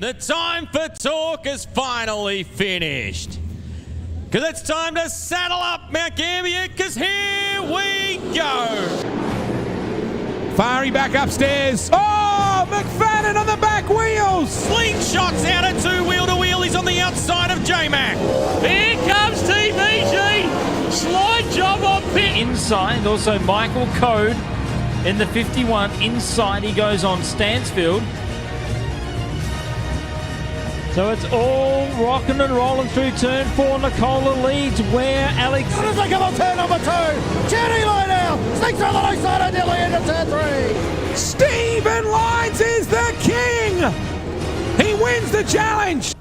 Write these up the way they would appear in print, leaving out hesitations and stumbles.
The time for talk is finally finished. Because it's time to saddle up Mount Gambier, because here we go. Fari back upstairs. Oh, McFadden on the back wheels. Slingshots out at two-wheel to wheel. He's on the outside of J-Mac. Here comes TVG. Slide job on pit. Inside, also Michael Code in the 51. Inside he goes on Stansfield. So it's all rocking and rolling through turn 4. Nicola leads where Alex... How does they come on turn number 2? Jenny line now. Sneaks through the low side of Dilly into turn 3. Stephen Lyons is the king. He wins the challenge.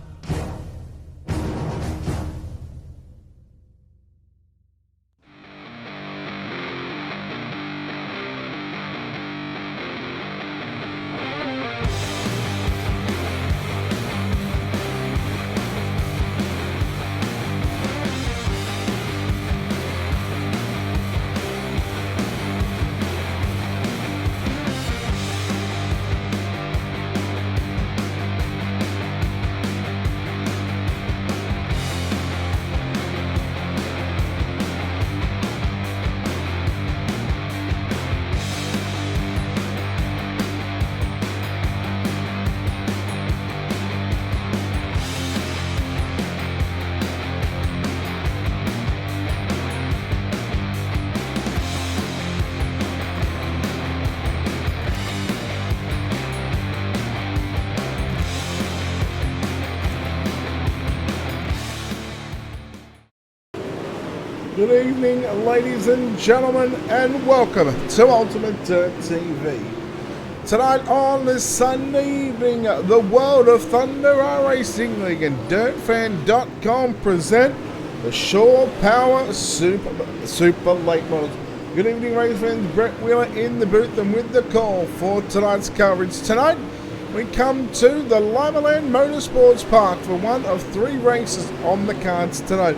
Good evening, ladies and gentlemen, and welcome to Ultimate Dirt TV. Tonight on this Sunday evening, the World of Thunder iRacing League and DirtFan.com present the Shore Power Super Late Models. Good evening, race fans. Brett Wheeler in the booth and with the call for tonight's coverage. Tonight, we come to the Limaland Motorsports Park for one of 3 races on the cards tonight.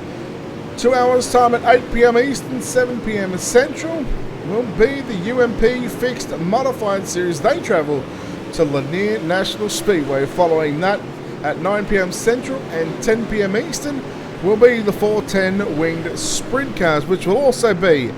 2 hours time at 8 p.m. Eastern, 7 p.m. Central will be the UMP Fixed Modified Series. They travel to Lanier National Speedway. Following that at 9 p.m. Central and 10 p.m. Eastern will be the 410 Winged Sprint Cars, which will also be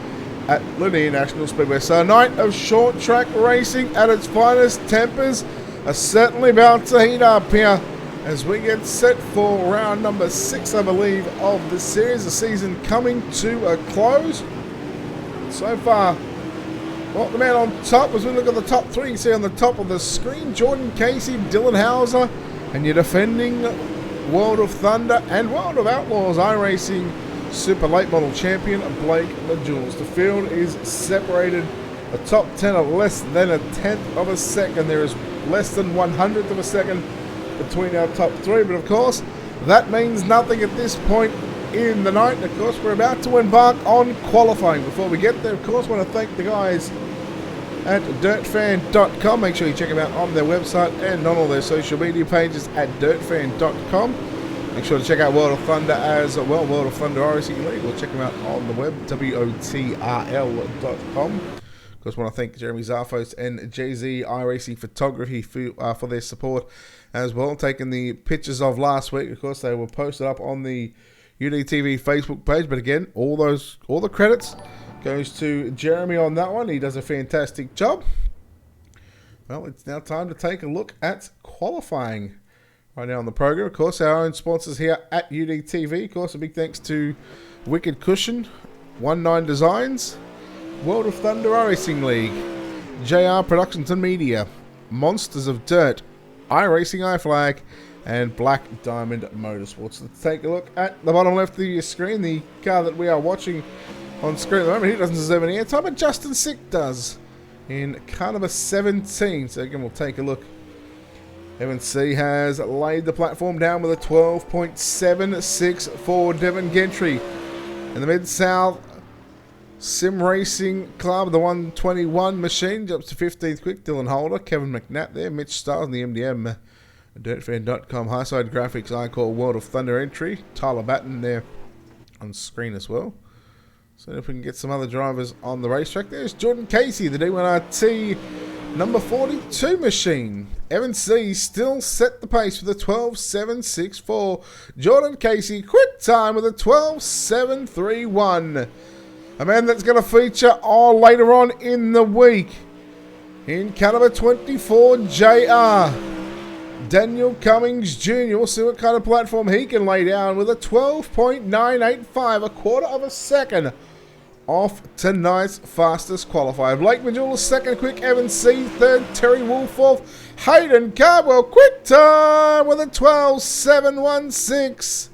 at Lanier National Speedway. So a night of short track racing at its finest. Tempers are certainly about to heat up here as we get set for round number 6, I believe, of the series. The season coming to a close. So far, well, the man on top, as we look at the top 3, you see on the top of the screen, Jordan Casey, Dylan Hauser, and your defending World of Thunder and World of Outlaws iRacing Super Late Model Champion, Blake LaJules. The field is separated. The top 10 are less than a tenth of a second. There is less than 100th of a second between our top 3, but of course that means nothing at this point in the night. And of course we're about to embark on qualifying. Before we get there, of course, I want to thank the guys at dirtfan.com. Make sure you check them out on their website and on all their social media pages at dirtfan.com. Make sure to check out World of Thunder as well, World of Thunder iRacing League, or check them out on the web, wotrl.com. Of course, I want to thank Jeremy Zarfos and JZ iRacing Photography for their support as well. Taking the pictures of last week, of course, they were posted up on the UDTV Facebook page. But again, all the credits goes to Jeremy on that one. He does a fantastic job. Well, it's now time to take a look at qualifying right now on the program. Of course, our own sponsors here at UDTV. Of course, a big thanks to Wicked Cushion, 19 Designs, World of Thunder iRacing League, JR Productions and Media, Monsters of Dirt, iRacing iFlag, and Black Diamond Motorsports. Let's take a look at the bottom left of your screen. The car that we are watching on screen at the moment, he doesn't deserve any airtime, but Justin Sick does in car number 17. So again, we'll take a look. Evan C has laid the platform down with a 12.76 for Devon Gentry. In the Mid-South Sim Racing Club, the 121 machine jumps to 15th quick. Dylan Holder, Kevin McNatt there, Mitch Stiles in the MDM, DirtFan.com, Highside Graphics, iCall World of Thunder entry. Tyler Batten there on screen as well. So if we can get some other drivers on the racetrack. There's Jordan Casey, the D1RT number 42 machine. Evan C still set the pace with a 12.764. Jordan Casey, quick time with a 12.731. A man that's going to feature later on in the week. In caliber 24, JR. Daniel Cummings Jr. We'll see what kind of platform he can lay down with a 12.985, a quarter of a second off tonight's fastest qualifier. Blake Majula second, quick Evan C third, Terry Wolf fourth, Hayden Cardwell quick time with a 12.716.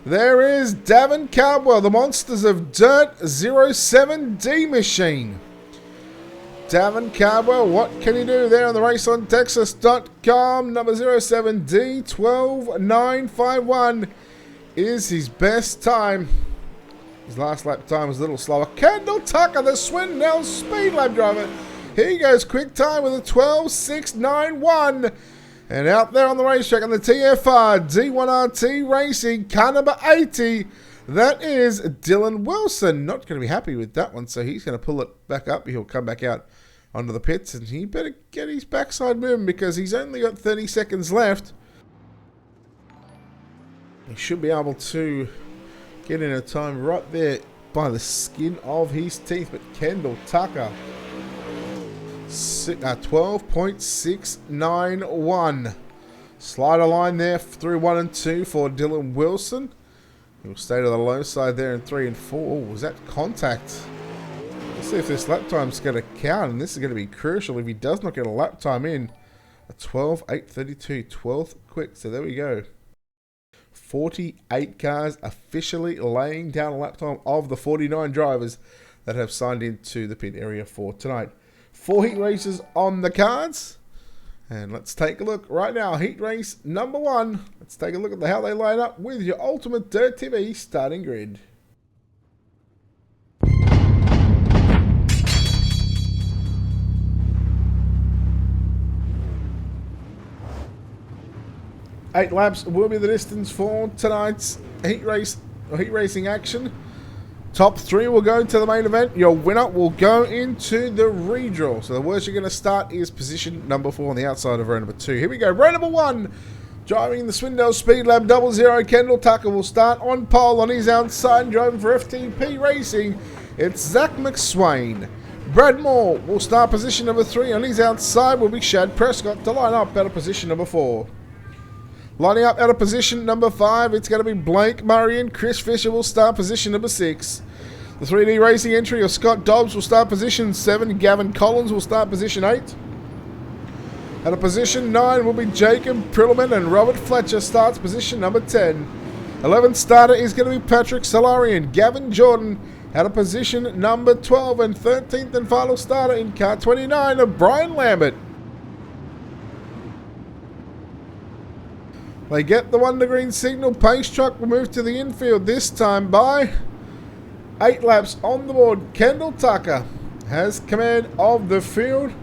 There is Davin Cardwell, the Monsters of Dirt 07D machine. Davin Cardwell, what can he do there on the raceontexas.com? Number 07D 12.951 is his best time. His last lap time was a little slower. Kendall Tucker, the Swindell Speed Lab driver. He goes quick time with a 12.691. And out there on the racetrack on the TFR D1RT Racing, car number 80, that is Dylan Wilson. Not going to be happy with that one, so he's going to pull it back up. He'll come back out onto the pits, and he better get his backside moving because he's only got 30 seconds left. He should be able to get in a time right there by the skin of his teeth. But Kendall Tucker, 12.691. Slider line there through 1 and 2 for Dylan Wilson. He'll stay to the low side there in 3 and 4. Oh, was that contact? Let's see if this lap time's going to count, and this is going to be crucial if he does not get a lap time in. A 12.832, 12th quick. So there we go. 48 cars officially laying down a lap time of the 49 drivers that have signed into the pit area for tonight. 4 heat races on the cards. And let's take a look right now. Heat race number 1. Let's take a look at how they line up with your Ultimate Dirt TV starting grid. Eight laps will be the distance for tonight's heat racing action. Top 3 will go to the main event. Your winner will go into the redraw. So the worst you're going to start is position number 4 on the outside of row number 2. Here we go. Row number 1. Driving the Swindell Speed Lab 00. Kendall Tucker will start on pole on his outside. Driving for FTP Racing, it's Zach McSwain. Brad Moore will start position number 3. On his outside will be Shad Prescott to line up out of position number 4. Lining up out of position number 5, it's going to be Blake Murray, and Chris Fisher will start position number 6. The 3D Racing entry of Scott Dobbs will start position 7. Gavin Collins will start position 8. Out of position 9 will be Jacob Prillman, and Robert Fletcher starts position number 10. 11th starter is going to be Patrick Solarian. Gavin Jordan out of position number 12, and 13th and final starter in car 29 of Brian Lambert. They get the Wonder Green signal. Pace truck will move to the infield, this time by 8 laps on the board. Kendall Tucker has command of the field.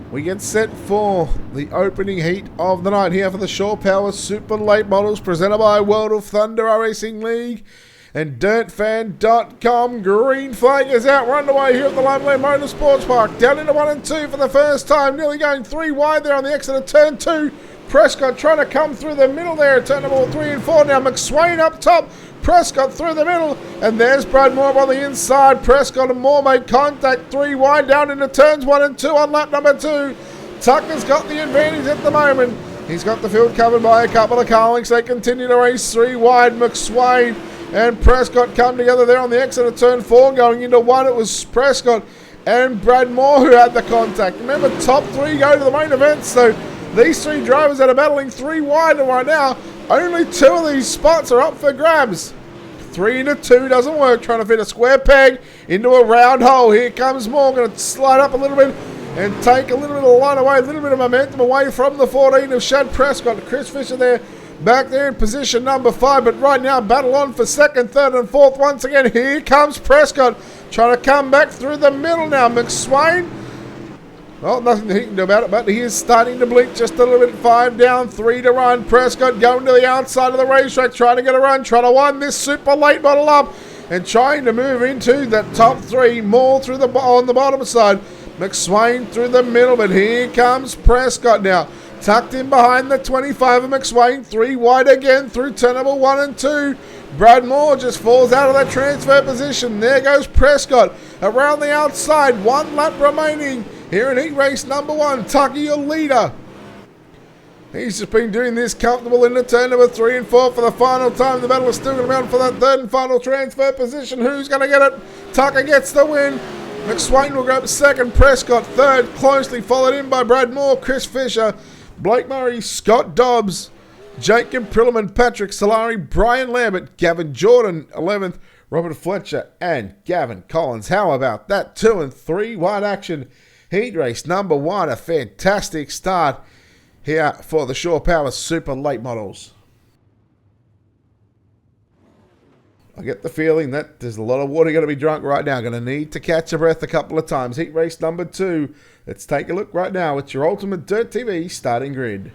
We get set for the opening heat of the night here for the Shore Power Super Late Models presented by World of Thunder Racing League and DirtFan.com. Green flag is out. We're underway here at the Limaland Motorsports Park. Down into 1 and 2 for the first time. Nearly going 3 wide there on the exit of turn 2. Prescott trying to come through the middle there. Turn number 3 and 4 now. McSwain up top. Prescott through the middle. And there's Brad Moore on the inside. Prescott and Moore make contact. 3 wide down into turns 1 and 2 on lap number 2. Tucker's got the advantage at the moment. He's got the field covered by a couple of Carlings. They continue to race 3 wide. McSwain and Prescott come together there on the exit of turn 4. Going into 1, it was Prescott and Brad Moore who had the contact. Remember, top 3 go to the main event, so these 3 drivers that are battling 3 wide, and right now, only 2 of these spots are up for grabs. 3 into 2 doesn't work, trying to fit a square peg into a round hole. Here comes Moore, going to slide up a little bit and take a little bit of line away, a little bit of momentum away from the 14 of Shad Prescott. Chris Fisher there, back there in position number 5, but right now battle on for 2nd, 3rd and 4th once again. Here comes Prescott trying to come back through the middle now. McSwain, well, nothing that he can do about it, but he is starting to blink just a little bit. 5 down, 3 to run. Prescott going to the outside of the racetrack, trying to get a run, trying to wind this super late model up. and trying to move into the top three. More through on the bottom side. McSwain through the middle, but here comes Prescott now. Tucked in behind the 25 of McSwain. 3 wide again through turn number 1 and 2. Brad Moore just falls out of that transfer position. There goes Prescott around the outside. 1 lap remaining here in heat race number 1. Tucky, your leader. He's just been doing this comfortable into turn number 3 and 4 for the final time. The battle is still going to be on for that third and final transfer position. Who's going to get it? Tucker gets the win. McSwain will grab second. Prescott third. Closely followed in by Brad Moore, Chris Fisher, Blake Murray, Scott Dobbs, Jacob Prilliman, Patrick Solari, Brian Lambert, Gavin Jordan 11th, Robert Fletcher and Gavin Collins. How about that? 2 and 3 wide action. Heat race number 1. A fantastic start here for the Shore Power Super Late Models. I get the feeling that there's a lot of water going to be drunk right now. Going to need to catch your breath a couple of times. Heat race number 2. Let's take a look right now at your Ultimate Dirt TV starting grid.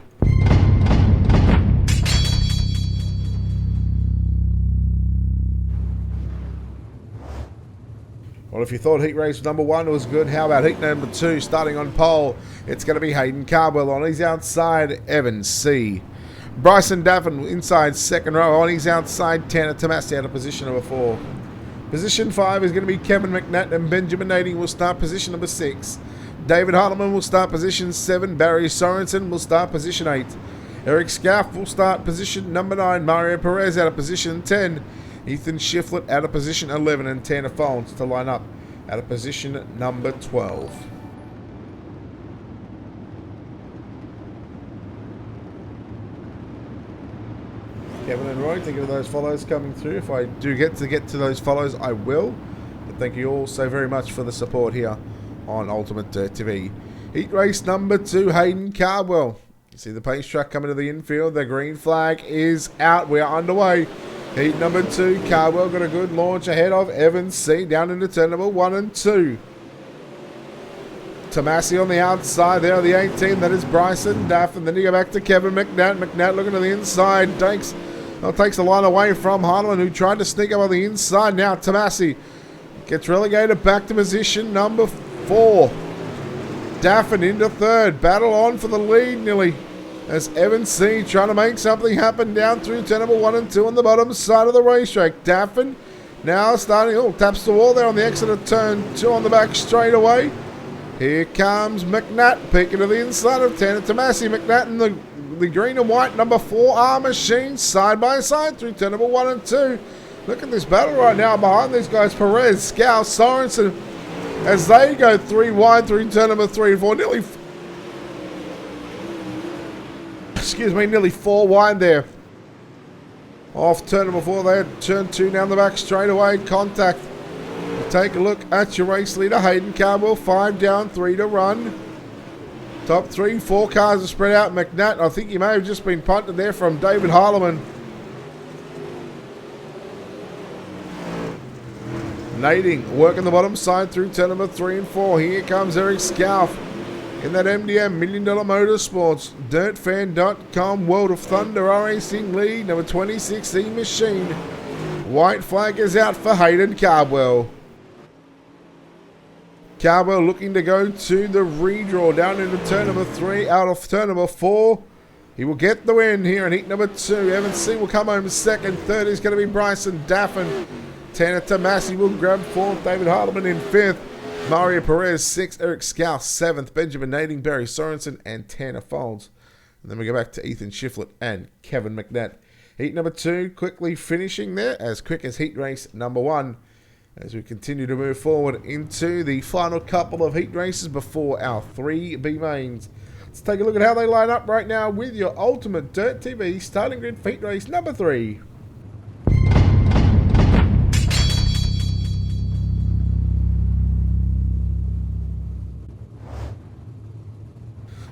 Well, if you thought heat race number 1 was good, how about heat number 2? Starting on pole, it's going to be Hayden Cardwell. On his outside, Evan C. Bryson Daffin inside second row. On his outside, Tanner Tomasi out of position number 4. Position 5 is going to be Kevin McNatt, and Benjamin Nading will start position number 6. David Hartleman will start position 7. Barry Sorensen will start position 8. Eric Scaff will start position number 9. Mario Perez out of position 10. Ethan Shiflett out of position 11, and Tanner Phones to line up out of position number 12. Kevin and Roy, thank you for those follows coming through. If I do get to those follows, I will. But thank you all so very much for the support here on Ultimate Dirt TV. Heat race number 2, Hayden Cardwell. You see the pace truck coming to the infield. The green flag is out. We are underway. Heat number 2, Cardwell got a good launch ahead of Evans C. down into turn number 1 and 2. Tomasi on the outside there on the 18. That is Bryson Daff. And then you go back to Kevin McNatt. McNatt looking to the inside. Takes the line away from Harlan, who tried to sneak up on the inside. Now Tomasi gets relegated back to position number 4. Daffin into third. Battle on for the lead nearly. As Evan C. trying to make something happen down through turn number 1 and 2 on the bottom side of the racetrack. Daffin now starting, taps the wall there on the exit of turn 2 on the back straight away. Here comes McNatt, peeking to the inside of Tanner Tomasi. McNatt and the green and white number 4 are machines side by side through turn number 1 and 2. Look at this battle right now behind these guys. Perez, Scow, Sorensen, as they go 3 wide through turn number 3 and 4. Nearly 4 wide there. Off turn number 4 there. Turn 2 down the back straight away. Contact. Take a look at your race leader, Hayden Cardwell. 5 down, 3 to run. Top 3, 4 cars are spread out. McNatt, I think he may have just been punted there from David Harleman. Nading working the bottom side through turn number 3 and 4. Here comes Eric Scalf in that MDM $1 Million Motorsports DirtFan.com World of Thunder racing lead number 26 E Machine. White flag is out for Hayden Cardwell. Cardwell looking to go to the redraw down into turn number 3 out of turn number 4. He will get the win here in heat number 2. Evan C will come home second. Third is going to be Bryson Daffin. Tanner Tomasi will grab 4th. David Harleman in 5th. Mario Perez 6th. Eric Scouse 7th. Benjamin Nading, Barry Sorensen, and Tanner Folds. And then we go back to Ethan Shiflett and Kevin McNatt. Heat number 2 quickly finishing there as quick as heat race number 1. As we continue to move forward into the final couple of heat races before our 3 B mains. Let's take a look at how they line up right now with your Ultimate Dirt TV starting grid for heat race number 3.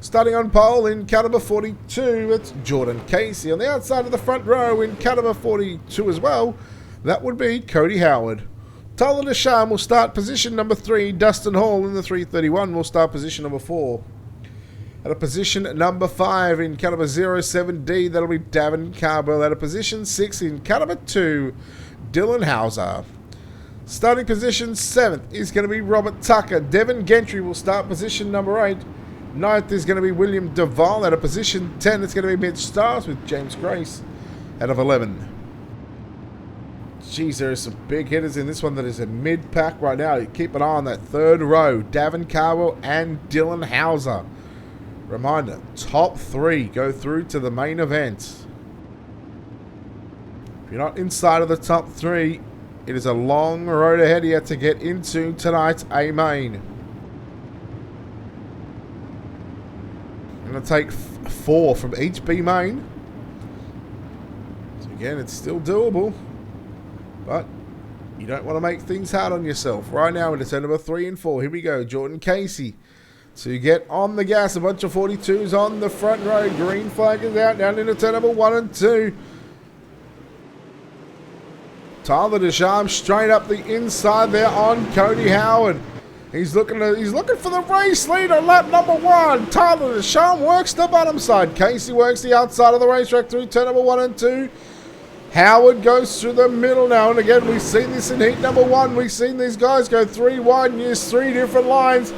Starting on pole in car number 42, it's Jordan Casey. On the outside of the front row in car number 42 as well, that would be Cody Howard. Tyler Deschamps will start position number 3. Dustin Hall in the 331 will start position number 4. At a position number 5 in car number 07D, that'll be Davin Cardwell. At a position 6 in car number 2, Dylan Hauser. Starting position 7th is going to be Robert Tucker. Devin Gentry will start position number 8. 9th is going to be William Duval. Out of position 10, it's going to be Mitch Stars with James Grace out of 11. Geez, there are some big hitters in this one that is a mid-pack right now. You keep an eye on that third row. Davin Carwell and Dylan Hauser. Reminder, top 3 go through to the main event. If you're not inside of the top 3, it is a long road ahead here to get into tonight's A main. I'm going to take 4 from each B main. So again, it's still doable. But you don't want to make things hard on yourself. Right now into turn number 3 and 4. Here we go. Jordan Casey to get on the gas. A bunch of 42s on the front row. Green flag is out. Down into turn number 1 and 2. Tyler Deschamps straight up the inside there on Cody Howard. He's looking for the race lead on lap number 1. Tyler Deschamps works the bottom side. Casey works the outside of the racetrack through turn number 1 and 2. Howard goes through the middle now, and again, we've seen this in heat number 1. We've seen these guys go 3 wide and use 3 different lines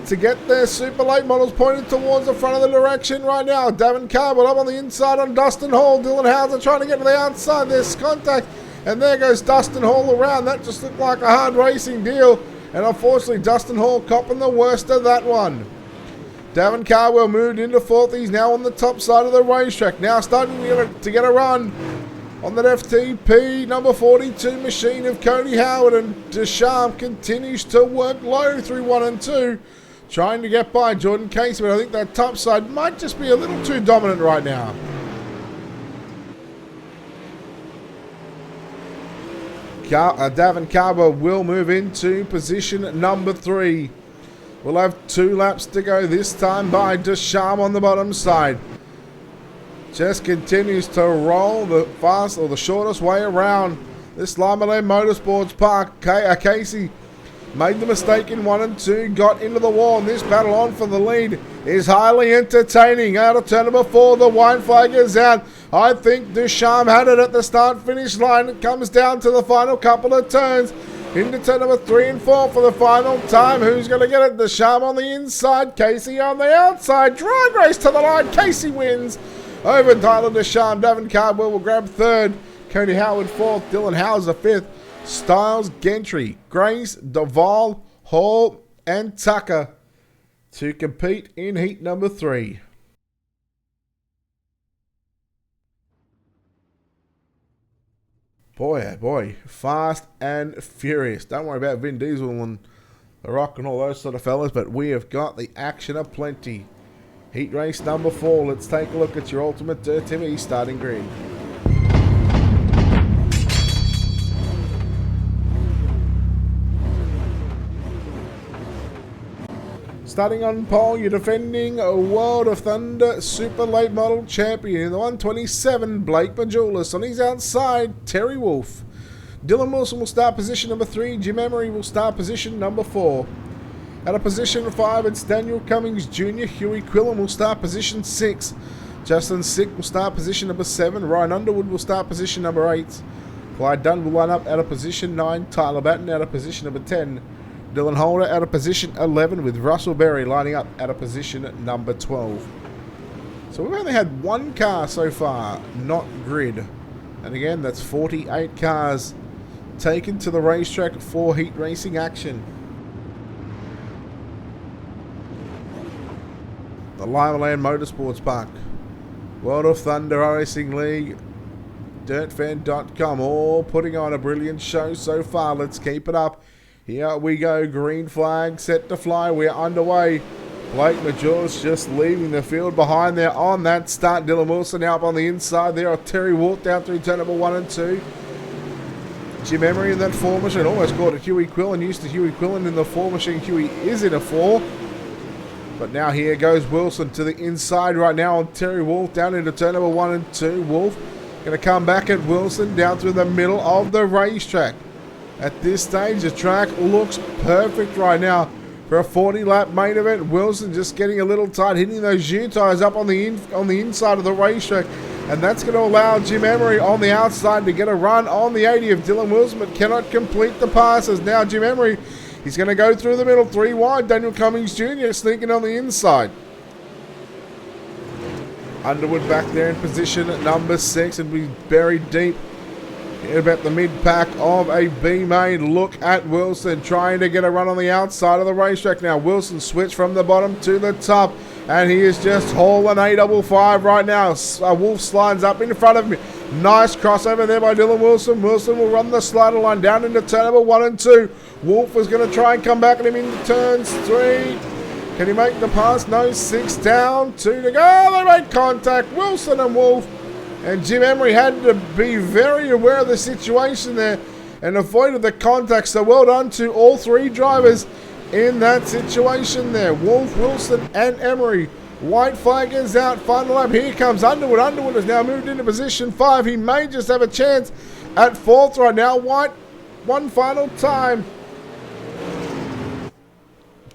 to get their super late models pointed towards the front of the direction right now. Davin Carbon up on the inside on Dustin Hall. Dylan Hauser trying to get to the outside. There's contact, and there goes Dustin Hall around. That just looked like a hard racing deal, and unfortunately, Dustin Hall copping the worst of that one. Davin Cardwell moved into 4th. He's now on the top side of the racetrack. Now starting to get a run on that FTP number 42 machine of Cody Howard, and Deschamps continues to work low through 1 and 2, trying to get by Jordan Casey, but I think that top side might just be a little too dominant right now. Davin Carver will move into position number 3. We'll have 2 laps to go this time by Deschamps on the bottom side. Just continues to roll the shortest way around this Limaland Motorsports Park. Casey made the mistake in 1 and 2, got into the wall, and this battle on for the lead is highly entertaining. Out of turn number 4, the white flag is out. I think Deschamps had it at the start-finish line. It comes down to the final couple of turns. Into turn number 3 and 4 for the final time. Who's going to get it? Deschamps on the inside, Casey on the outside. Drag race to the line. Casey wins over Tyler Deschamps. Davin Cardwell will grab 3rd. Cody Howard 4th. Dylan Hauser 5th. Styles, Gentry, Grace, Duval, Hall, and Tucker to compete in heat number 3. Boy, oh boy, fast and furious. Don't worry about Vin Diesel and The Rock and all those sort of fellas, but we have got the action aplenty. Heat race number 4. Let's take a look at your Ultimate Dirt TV starting grid. Starting on pole, you're defending a World of Thunder Super Late Model Champion in the 127, Blake Majulis. On his outside, Terry Wolf. Dylan Wilson will start position number 3. Jim Emery will start position number 4. At a position 5, it's Daniel Cummings Jr. Huey Quillen will start position 6. Justin Sick will start position number 7. Ryan Underwood will start position number 8. Clyde Dunn will line up out of position 9. Tyler Batten out of position number 10. Dylan Holder out of position 11, with Russell Berry lining up out of position number 12. So we've only had 1 car so far not grid. And again, that's 48 cars taken to the racetrack for heat racing action. The Limaland Motorsports Park, World of Thunder Racing League, DirtFan.com, all putting on a brilliant show so far. Let's keep it up. Here we go, green flag set to fly. We're underway. Blake Majulis just leaving the field behind there on that start. Dylan Wilson now up on the inside there. Terry Wolf down through turn number 1 and 2. Jim Emery in that 4 machine almost caught a Huey Quillen. Used to Huey Quillen in the 4 machine. Huey is in a 4. But now here goes Wilson to the inside right now on Terry Wolf down into turn number 1 and 2. Wolf going to come back at Wilson down through the middle of the racetrack. At this stage, the track looks perfect right now for a 40-lap main event. Wilson just getting a little tight, hitting those U-tires up on the inside of the racetrack. And that's going to allow Jim Emery on the outside to get a run on the 80 of Dylan Wilson, but cannot complete the passes. Now Jim Emery, he's going to go through the middle, 3 wide. Daniel Cummings Jr. sneaking on the inside. Underwood back there in position at number 6 and be buried deep in about the mid-pack of a B-main. Look at Wilson trying to get a run on the outside of the racetrack. Now Wilson switch from the bottom to the top. And he is just hauling A55 right now. Wolf slides up in front of me. Nice crossover there by Dylan Wilson. Wilson will run the slider line down into turn number 1 and 2. Wolf is going to try and come back at him into turns 3. Can he make the pass? No. 6 down. 2 to go. They made contact. Wilson and Wolf. And Jim Emery had to be very aware of the situation there and avoided the contact. So well done to all 3 drivers in that situation there. Wolf, Wilson and Emery. White flag is out. Final lap. Here comes Underwood. Underwood has now moved into position 5. He may just have a chance at 4th right now. White, one final time.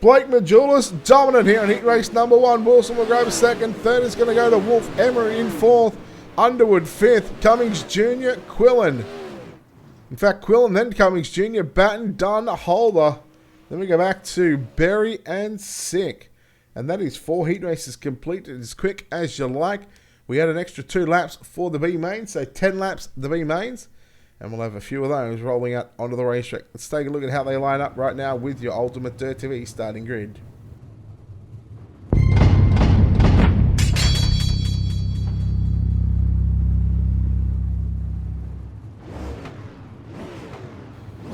Blake Majulis dominant here in heat race number 1. Wilson will grab 2nd. 3rd is going to go to Wolf. Emery in 4th. Underwood 5th. Cummings Jr. Quillen. In fact, Quillen then Cummings Jr. Batten, Dunn, Holder. Then we go back to Berry and Sick. And that is 4 heat races completed as quick as you like. We had an extra 2 laps for the B mains, so 10 laps the B mains. And we'll have a few of those rolling out onto the racetrack. Let's take a look at how they line up right now with your Ultimate Dirt TV starting grid.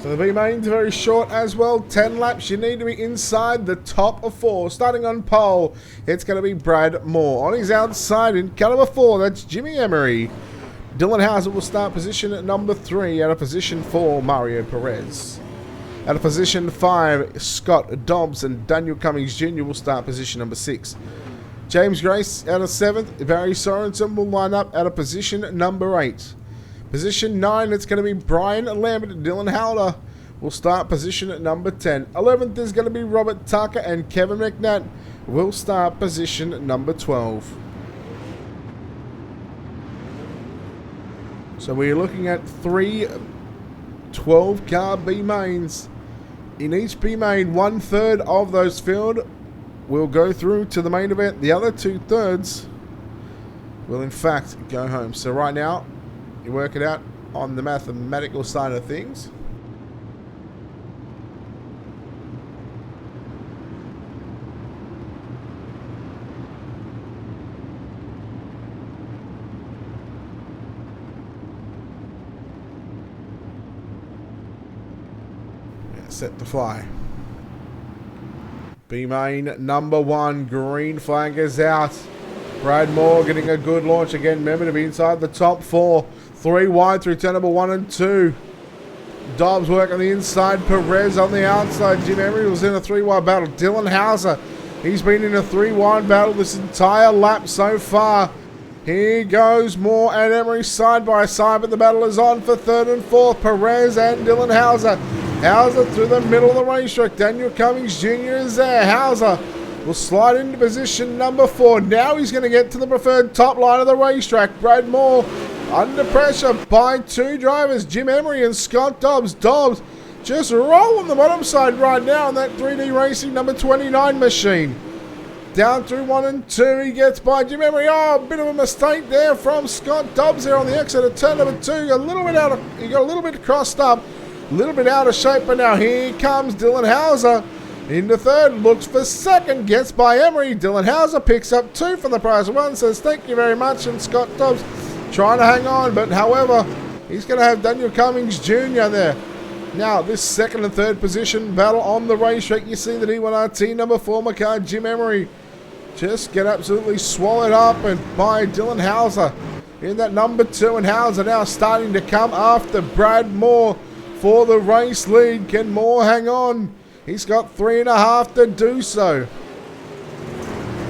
So the B mains are very short as well. 10 laps. You need to be inside the top of 4. Starting on pole, it's going to be Brad Moore. On his outside in car number 4, that's Jimmy Emery. Dylan Hauser will start position at number 3. Out of position 4, Mario Perez. Out of position 5, Scott Dobbs and Daniel Cummings Jr. will start position number 6. James Grace out of 7th. Barry Sorensen will line up out of position number 8. Position 9, it's going to be Brian Lambert. Dylan Howler will start position at number 10. 11th is going to be Robert Tucker, and Kevin McNatt will start position at number 12. So we're looking at 3 12-car B mains. In each B main, 1/3 of those field will go through to the main event. The other 2/3 will in fact go home. So right now, you work it out on the mathematical side of things. Yeah, set to fly. B main number 1, green flag is out. Brad Moore getting a good launch again. Remember to be inside the top 4. 3 wide through turn number 1 and 2. Dobbs work on the inside. Perez on the outside. Jim Emery was in a 3 wide battle. Dylan Hauser, he's been in a 3 wide battle this entire lap so far. Here goes Moore and Emery side by side, but the battle is on for 3rd and 4th. Perez and Dylan Hauser. Hauser through the middle of the racetrack. Daniel Cummings Jr. is there. Hauser will slide into position number 4. Now he's going to get to the preferred top line of the racetrack. Brad Moore under pressure by 2 drivers, Jim Emery and Scott Dobbs. Dobbs just rolling the bottom side right now on that 3D Racing number 29 machine. Down through 1 and 2, he gets by Jim Emery. Oh, a bit of a mistake there from Scott Dobbs there on the exit of turn number 2. He got a little bit crossed up, a little bit out of shape, but now here comes Dylan Hauser. Into 3rd, looks for 2nd, gets by Emery. Dylan Hauser picks up 2 for the price of 1, says thank you very much, and Scott Dobbs trying to hang on, but however, he's going to have Daniel Cummings Jr. there. Now, this 2nd and 3rd position battle on the racetrack, you see the D1RT number 4 car, Jim Emery, just get absolutely swallowed up and by Dylan Hauser in that number 2, and Hauser now starting to come after Brad Moore for the race lead. Can Moore hang on? He's got 3.5 to do so.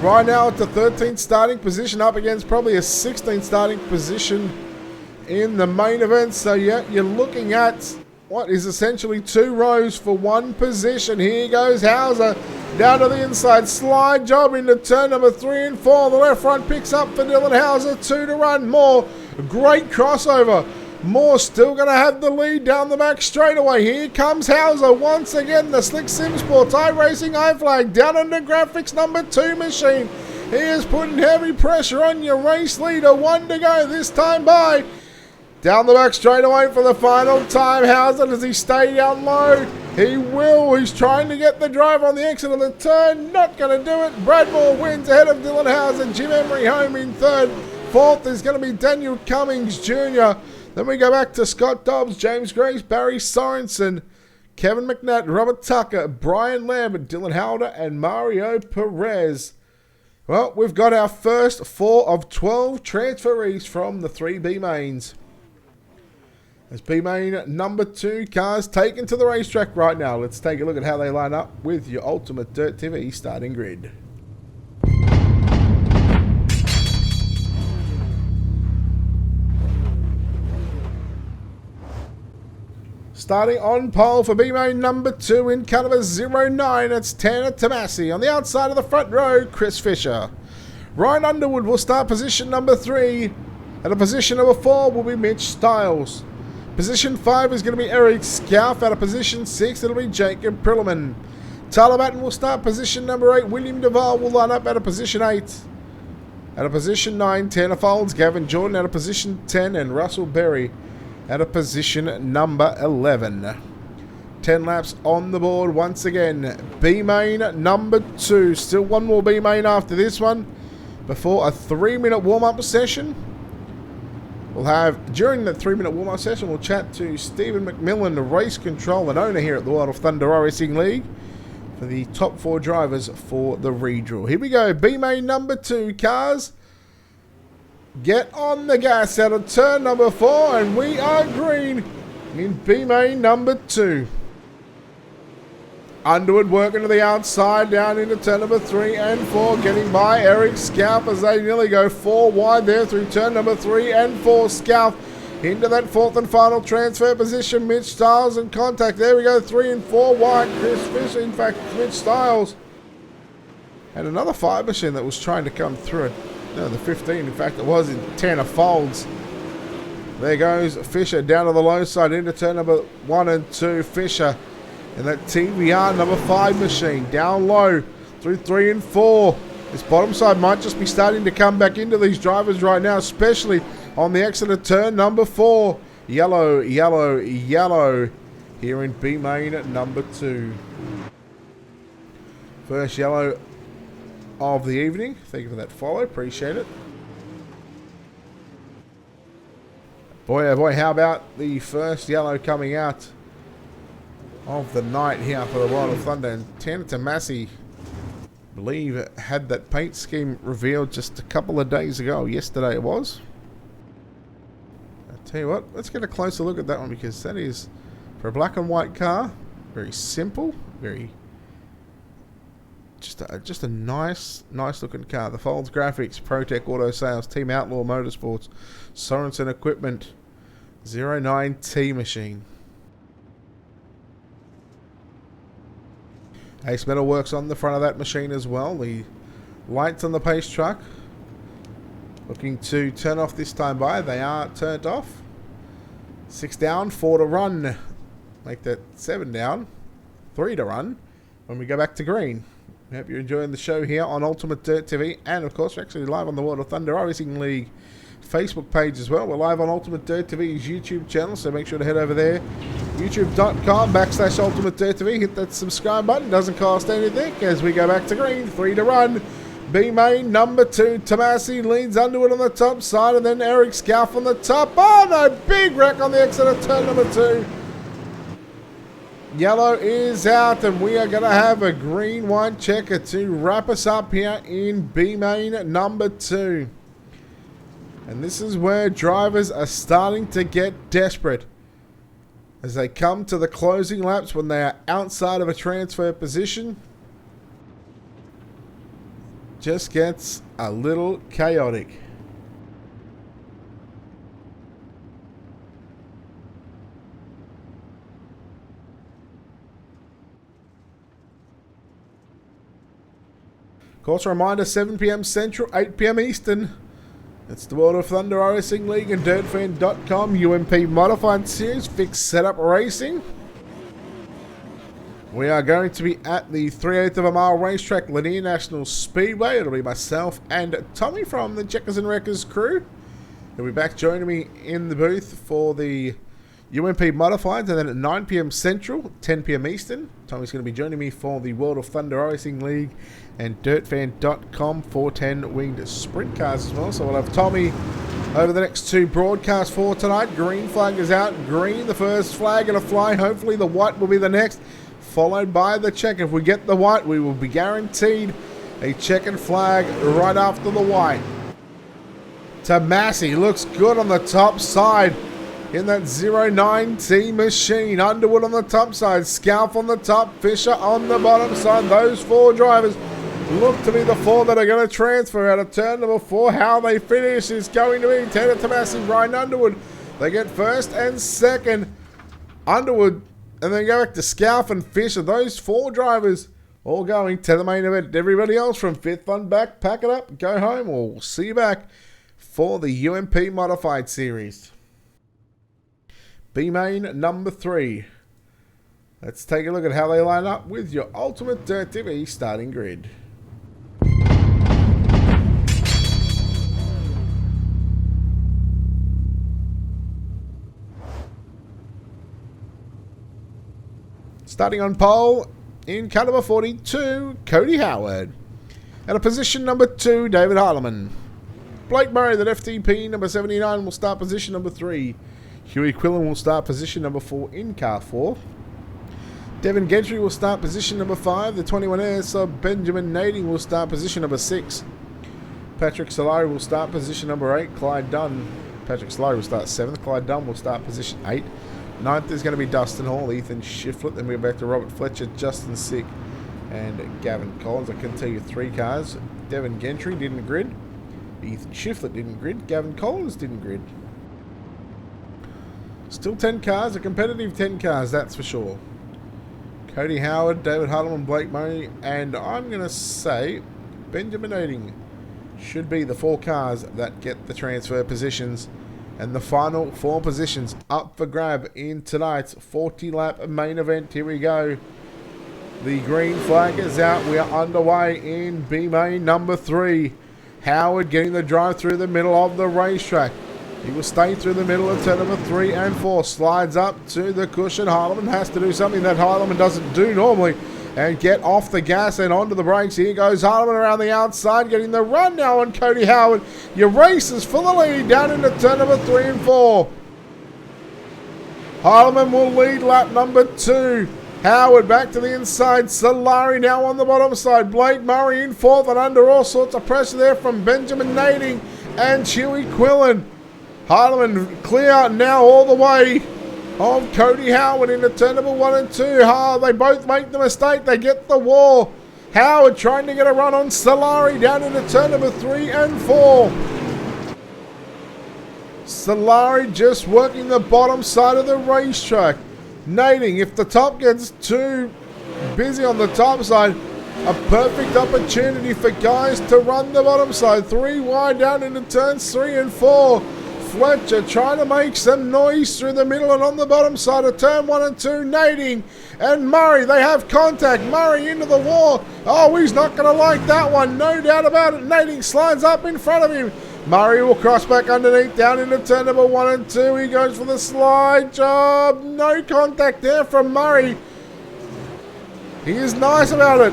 Right now at the 13th starting position up against probably a 16th starting position in the main event. So yeah, you're looking at what is essentially 2 rows for 1 position. Here goes Hauser down to the inside. Slide job into turn number 3 and 4. The left front picks up for Dylan Hauser. 2 to run. Moore, great crossover. Moore still going to have the lead down the back straightaway. Here comes Hauser once again. The Slick Sim Sports iRacing iFlag down under graphics number 2 machine. He is putting heavy pressure on your race leader. 1 to go this time by. Down the back straightaway for the final time. Hauser, does he stay down low? He will. He's trying to get the drive on the exit of the turn. Not going to do it. Bradmore wins ahead of Dylan Hauser. Jim Emery home in 3rd. 4th is going to be Daniel Cummings Jr. Then we go back to Scott Dobbs, James Grace, Barry Sorensen, Kevin McNatt, Robert Tucker, Brian Lambert, Dylan Halder, and Mario Perez. Well, we've got our first 4 of 12 transferees from the 3 B mains. As B main number 2 cars taken to the racetrack right now. Let's take a look at how they line up with your Ultimate Dirt TV starting grid. Starting on pole for B-Main number 2 in car number 09, it's Tanner Tomasi. On the outside of the front row, Chris Fisher. Ryan Underwood will start position number 3. At a position number 4 will be Mitch Stiles. Position 5 is going to be Eric Scalf. At a position 6, it'll be Jacob Prilliman. Tyler Batten will start position number 8. William Duval will line up at a position 8. At a position 9, Tanner Folds, Gavin Jordan at a position 10, and Russell Berry at a position number 11. 10 laps on the board once again. B-Main number 2. Still one more B-Main after this one. Before a 3-minute warm-up session. We'll have, during the 3-minute warm-up session, we'll chat to Stephen McMillan, the race control and owner here at the World of Thunder Racing League, for the top 4 drivers for the redraw. Here we go. B-Main number 2 cars. Get on the gas out of turn number 4, and we are green in B-Main number 2. Underwood working to the outside, down into turn number 3 and 4, getting by Eric Scalf as they nearly go 4 wide there through turn number 3 and 4. Scalf into that 4th and final transfer position. Mitch Stiles in contact. There we go, 3 and 4 wide. Chris Fisher, in fact, Mitch Stiles. And another 5 machine that was trying to come through. No, the 15, in fact, it was in Tanner Folds. There goes Fisher down to the low side into turn number 1 and 2. Fisher and that TVR number 5 machine down low through 3 and 4. This bottom side might just be starting to come back into these drivers right now, especially on the exit of turn number 4. Yellow, yellow, yellow here in B-Main number 2. First yellow of the evening. Thank you for that follow. Appreciate it. Boy, oh boy, how about the first yellow coming out of the night here for the World of Thunder. And Tanner Tomasi, I believe, had that paint scheme revealed just a couple of days ago. Yesterday it was. I'll tell you what, let's get a closer look at that one, because that is, for a black and white car, very simple, very just a nice looking car. The Folds Graphics, ProTech Auto Sales, Team Outlaw Motorsports, Sorensen Equipment, 09T machine. Ace Metal works on the front of that machine as well. The lights on the pace truck looking to turn off this time by. They are turned off. 6 down, 4 to run. Make that 7 down, 3 to run when we go back to green. I hope you're enjoying the show here on Ultimate Dirt TV, and of course we're actually live on the World of Thunder Racing League Facebook page as well. We're live on Ultimate Dirt TV's YouTube channel, so make sure to head over there, youtube.com/Ultimate Dirt TV. Hit that subscribe button, doesn't cost anything. As we go back to green, 3 to run. B-Main number 2, Tomasi leads Underwood on the top side, and then Eric Scalf on the top. Oh no, big wreck on the exit of turn number 2. Yellow is out, and we are going to have a green-white checker to wrap us up here in B-Main number 2. And this is where drivers are starting to get desperate as they come to the closing laps when they are outside of a transfer position. Just gets a little chaotic. Of course, a reminder, 7 p.m. Central, 8 p.m. Eastern. It's the World of Thunder Racing League and DirtFan.com UMP Modified Series Fixed Setup Racing. We are going to be at the 3/8 of a mile racetrack, Linear National Speedway. It'll be myself and Tommy from the Checkers and Wreckers crew. He'll be back joining me in the booth for the UMP Modifieds, and then at 9 p.m. Central, 10 p.m. Eastern, Tommy's going to be joining me for the World of Thunder Racing League and DirtFan.com 410 winged sprint cars as well. So we'll have Tommy over the next two broadcasts for tonight. Green flag is out. Green, the first flag going to fly. Hopefully the white will be the next, followed by the check. If we get the white, we will be guaranteed a checkered flag right after the white. Tomasi looks good on the top side in that 09T machine. Underwood on the top side, Scalf on the top, Fisher on the bottom side. Those four drivers look to be the four that are going to transfer out of turn number 4. How they finish is going to be Tanner Tomasi, Ryan Underwood. They get first and second. Underwood, and then go back to Scalf and Fisher. Those four drivers all going to the main event. Everybody else from 5th on back, pack it up, go home, or we'll see you back for the UMP Modified Series. B-Main number 3. Let's take a look at how they line up with your Ultimate Dirt TV starting grid. Starting on pole, in car number 42, Cody Howard. At a position number 2, David Harleman. Blake Murray, the FTP, number 79, will start position number 3. Huey Quillen will start position number 4 in car 4. Devin Gentry will start position number 5. The 21 air sub Benjamin Nading will start position number 6. Patrick Solari will start position number 8. Clyde Dunn. Patrick Solari will start 7th. Clyde Dunn will start position 8. 9th is going to be Dustin Hall, Ethan Shiflett. Then we're back to Robert Fletcher, Justin Sick, and Gavin Collins. I can tell you 3 cars. Devin Gentry didn't grid. Ethan Shiflett didn't grid. Gavin Collins didn't grid. Still 10 cars, a competitive 10 cars, that's for sure. Cody Howard, David Harleman, Blake Murray, and I'm going to say Benjamin Nading should be the 4 cars that get the transfer positions. And the final 4 positions up for grab in tonight's 40-lap main event. Here we go. The green flag is out. We are underway in B-Main number 3. Howard getting the drive through the middle of the racetrack. He will stay through the middle of turn number 3 and 4. Slides up to the cushion. Harleman has to do something that Harleman doesn't do normally and get off the gas and onto the brakes. Here goes Harleman around the outside, getting the run now on Cody Howard. Your race is for the lead down into turn number 3 and 4. Harleman will lead lap number 2. Howard back to the inside. Solari now on the bottom side. Blake Murray in 4th and under all sorts of pressure there from Benjamin Nading and Chewy Quillen. Harleman clear out now all the way of Cody Howard into turn number 1 and 2. They both make the mistake. They get the wall. Howard trying to get a run on Solari down into turn number 3 and 4. Solari just working the bottom side of the racetrack. Nading, if the top gets too busy on the top side, a perfect opportunity for guys to run the bottom side. 3 wide down into turns 3 and 4. Fletcher trying to make some noise through the middle and on the bottom side of turn 1 and 2. Nading and Murray, they have contact. Murray into the wall. Oh, he's not going to like that one. No doubt about it. Nading slides up in front of him. Murray will cross back underneath down into turn number 1 and 2. He goes for the slide job. No contact there from Murray. He is nice about it.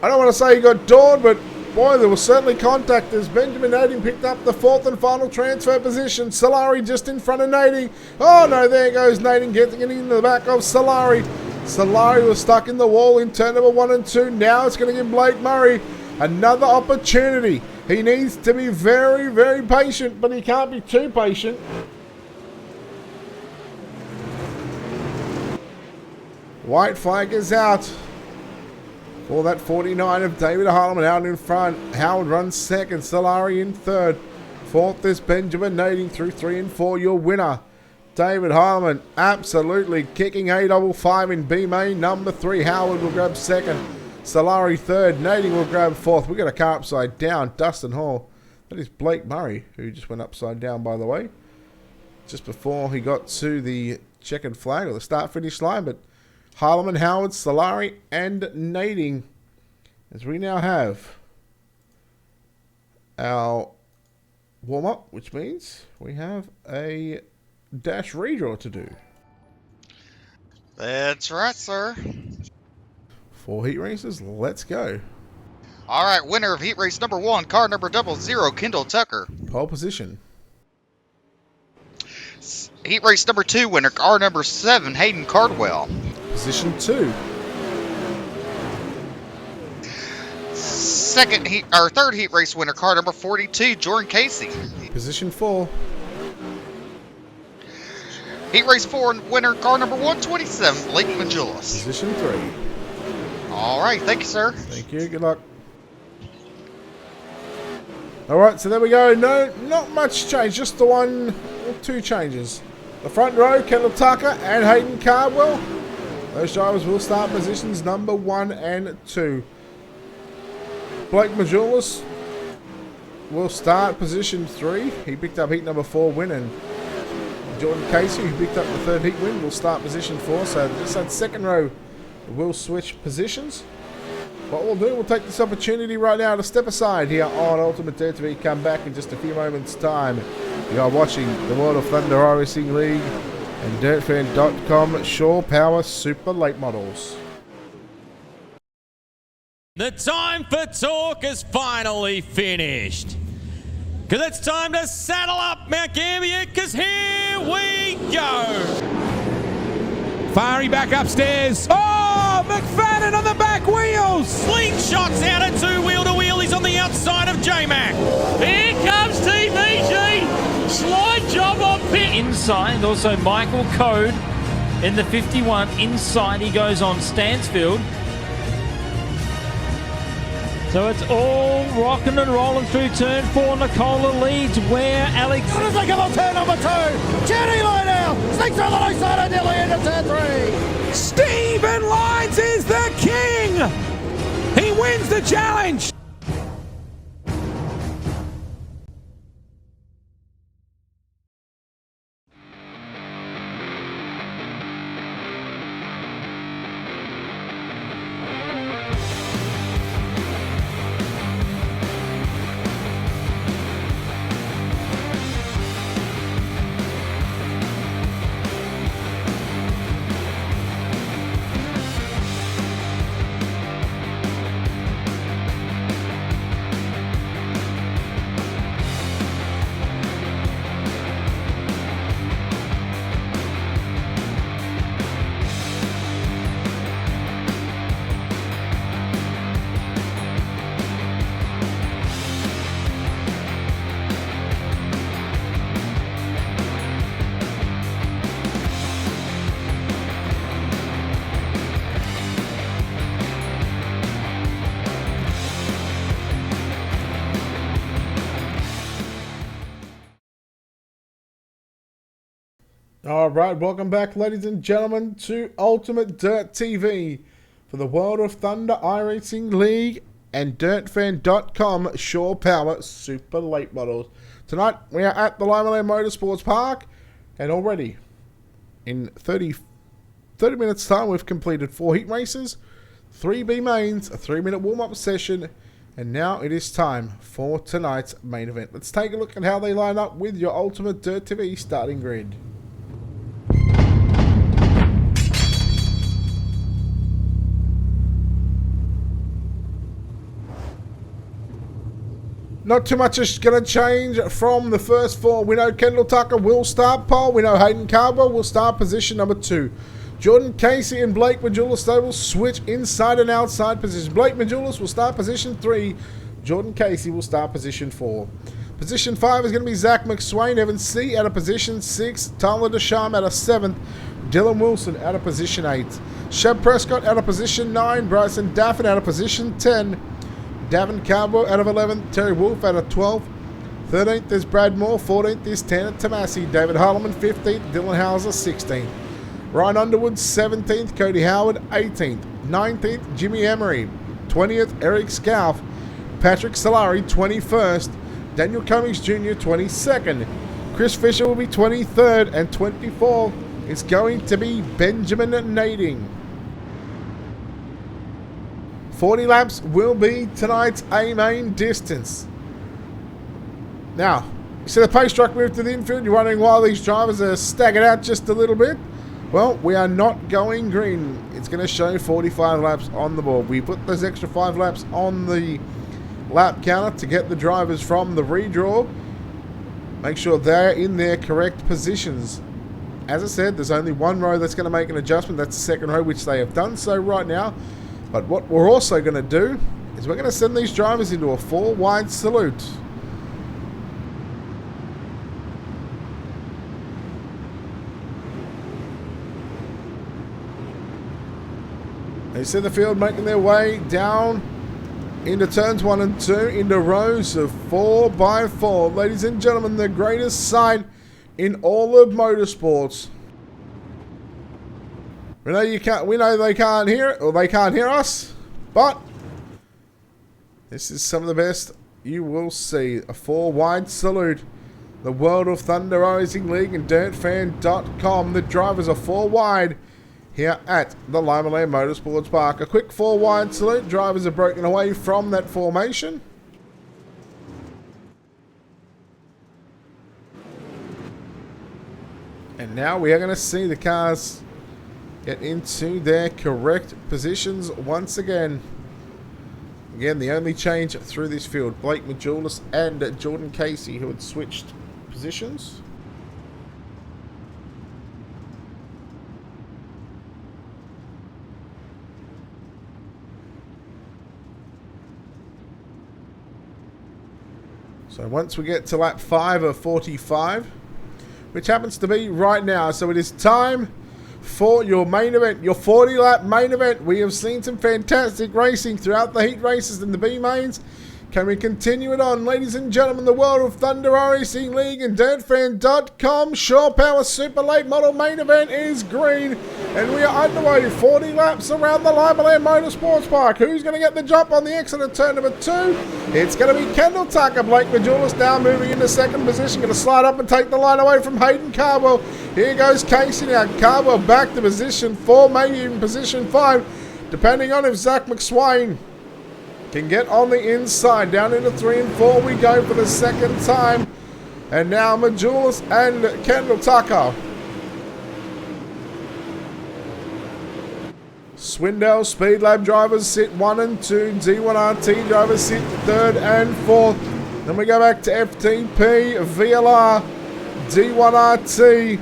I don't want to say he got dawed, but boy, there was certainly contact as Benjamin Nading picked up the 4th and final transfer position. Solari just in front of Nading. Oh no, there goes Nading getting it into the back of Solari. Solari was stuck in the wall in turn number 1 and 2. Now it's going to give Blake Murray another opportunity. He needs to be very, very patient, but he can't be too patient. White flag is out for that 49 of David Harleman out in front. Howard runs 2nd, Solari in 3rd. 4th is Benjamin Nading through 3 and 4. Your winner, David Harleman, absolutely kicking A55 in B-Main number 3. Howard will grab 2nd. Solari third. Nading will grab fourth. We got a car upside down. Dustin Hall. That is Blake Murray, who just went upside down, by the way, just before he got to the checkered flag or the start-finish line. But Harleman, Howard, Solari, and Nading, as we now have our warm-up, which means we have a dash redraw to do. That's right, sir. 4 heat races, let's go. All right, winner of heat race number 1, car number 00, Kendall Tucker. Pole position. Heat race number 2, winner, car number 7, Hayden Cardwell. Position 2. Third heat race winner, car number 42, Jordan Casey. Position 4. Heat race 4, winner, car number 127, Blake Majulis. Position 3. All right, thank you, sir. Thank you, good luck. Alright, so there we go. No, not much change, just the 1 or 2 changes. The front row, Kendall Tucker and Hayden Cardwell. Those drivers will start positions number 1 and 2. Blake Majulis will start position 3. He picked up heat number 4 win, and Jordan Casey, who picked up the 3rd heat win, will start position 4. So just that second row will switch positions. What we'll do, we'll take this opportunity right now to step aside here on Ultimate Dirt TV. Come back in just a few moments' time. You are watching the World of Thunder iRacing League and DirtFan.com Shore Power Super Late Models. The time for talk is finally finished. Because it's time to saddle up Mount Gambier, because here we go. Fiery back upstairs. Oh, McFadden on the back wheels. Slingshots out at 2-wheel to wheelies on the outside of J-Mac. Here comes TVG. Slide job on pit. Inside, also Michael Code in the 51. Inside he goes on Stansfield. So it's all rocking and rolling through turn 4. Nicola leads where Alex... As they come on turn number 2, Jenny line out, sneaks through the low side nearly into turn 3. Stephen Lyons is the king. He wins the challenge. Alright, welcome back, ladies and gentlemen, to Ultimate Dirt TV for the World of Thunder iRacing League and DirtFan.com Shore Power Super Late Models. Tonight, we are at the Limaland Motorsports Park, and already in 30 minutes time, we've completed 4 heat races, 3 B mains, a 3-minute warm-up session, and now it is time for tonight's main event. Let's take a look at how they line up with your Ultimate Dirt TV starting grid. Not too much is going to change from the first 4. We know Kendall Tucker will start pole. We know Hayden Cardwell will start position number 2. Jordan Casey and Blake Majulis, they will switch inside and outside position. Blake Majulis will start position 3. Jordan Casey will start position 4. Position 5 is going to be Zach McSwain. Evan C. out of position 6. Tyler Deschamps out of 7th. Dylan Wilson out of position 8. Shep Prescott out of position 9. Bryson Daffin out of position 10. Davin Cardwell out of 11th, Terry Wolf out of 12th, 13th is Brad Moore, 14th is Tanner Tomasi, David Harleman 15th, Dylan Hauser 16th, Ryan Underwood 17th, Cody Howard 18th, 19th Jimmy Emery, 20th, Eric Scalf. Patrick Solari, 21st. Daniel Cummings Jr., 22nd. Chris Fisher will be 23rd, and 24th is going to be Benjamin Nading. 40 laps will be tonight's A-main distance. Now, you see the pace truck move to the infield. You're wondering why these drivers are staggered out just a little bit. Well, we are not going green. It's going to show 45 laps on the board. We put those extra 5 laps on the lap counter to get the drivers from the redraw. Make sure they're in their correct positions. As I said, there's only one row that's going to make an adjustment. That's the second row, which they have done so right now. But what we're also going to do is we're going to send these drivers into a 4-wide salute. You see the field making their way down into turns 1 and 2 into rows of 4x4. Ladies and gentlemen, the greatest sight in all of motorsports. We know they can't hear it, or they can't hear us, but this is some of the best you will see. A 4-wide salute. The World of Thunder Racing League and DirtFan.com. The drivers are 4 wide here at the Limaland Motorsports Park. A quick 4-wide salute. Drivers have broken away from that formation. And now we are going to see the cars get into their correct positions once again. Again, the only change through this field, Blake Majulis and Jordan Casey, who had switched positions. So once we get to lap 5 of 45, which happens to be right now, so it is time for your main event, your 40-lap main event. We have seen some fantastic racing throughout the heat races and the B-mains. Can we continue it on? Ladies and gentlemen, the World of Thunder Racing League and DirtFan.com Shore Power Super Late Model main event is green. And we are underway 40 laps around the Limaland Motorsports Park. Who's going to get the jump on the exit of turn number 2? It's going to be Kendall Tucker. Blake Majulis now moving into second position. Going to slide up and take the line away from Hayden Cardwell. Here goes Casey now. Cardwell back to position 4, maybe even position 5, depending on if Zach McSwain can get on the inside. Down into 3 and 4 we go for the second time. And now Majulis and Kendall Tucker. Swindell Speed Lab drivers sit 1 and 2. D1RT drivers sit 3rd and 4th. Then we go back to FTP, VLR, D1RT.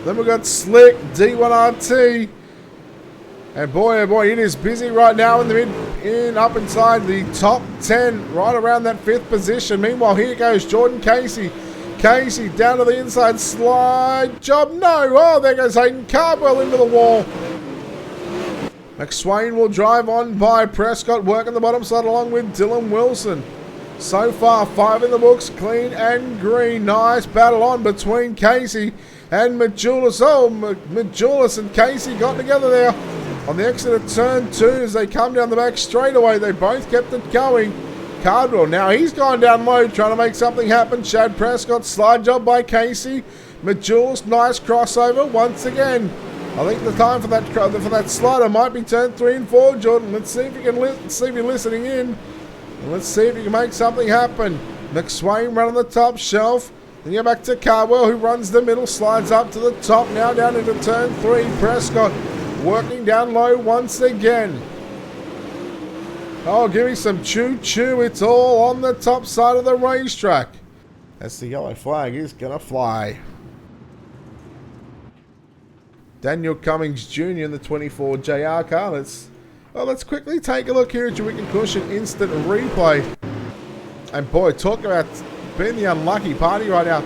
Then we've got Slick, D1RT. And boy, oh boy, it is busy right now in the up inside the top 10, right around that 5th position. Meanwhile, here goes Jordan Casey. Casey down to the inside, slide job, no. Oh, there goes Hayden Cardwell into the wall. McSwain will drive on by Prescott, working the bottom side along with Dylan Wilson. So far, 5 in the books, clean and green. Nice battle on between Casey and Majulis. Oh, Majulis and Casey got together there on the exit of turn 2 as they come down the back straightaway. They both kept it going. Cardwell, now he's gone down low, trying to make something happen. Chad Prescott, slide job by Casey. Majulis, nice crossover once again. I think the time for that slider might be turn 3 and 4, Jordan. Let's see if you can see if you're listening in. And let's see if you can make something happen. McSwain running the top shelf. Then you're back to Cardwell, who runs the middle, slides up to the top, now down into turn 3. Prescott working down low once again. Oh, give me some choo-choo. It's all on the top side of the racetrack. As the yellow flag is going to fly. Daniel Cummings Jr. in the 24 JR car. Let's quickly take a look here at your Wicked Cushion instant replay. And boy, talk about being the unlucky party right now.